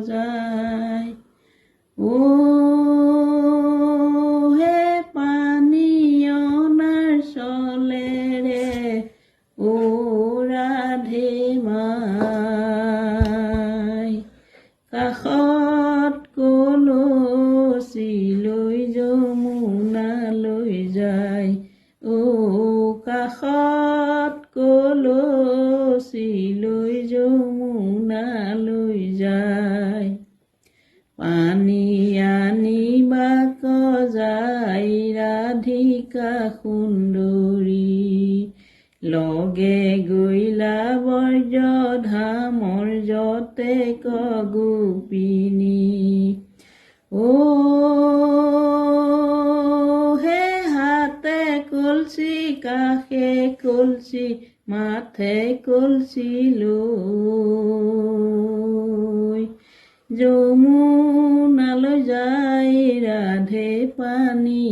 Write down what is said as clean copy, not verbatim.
যায় ও হে পানী অনাৰ চলেৰে ও ৰাধে মাই কাষত কলচি লৈ যমুনালৈ যায় ও কাষত কলচি লৈ যমুনালৈ যায় পানী আনিবাক যায় ৰাধিকা সুন্দৰী লগে গৈলা ব্ৰজধামৰ যতে গোপিনী ও হে হাতে কলচি কাষে কলচি মাথে কলচি লৈ যমুনালৈ যায় ৰাধে পানী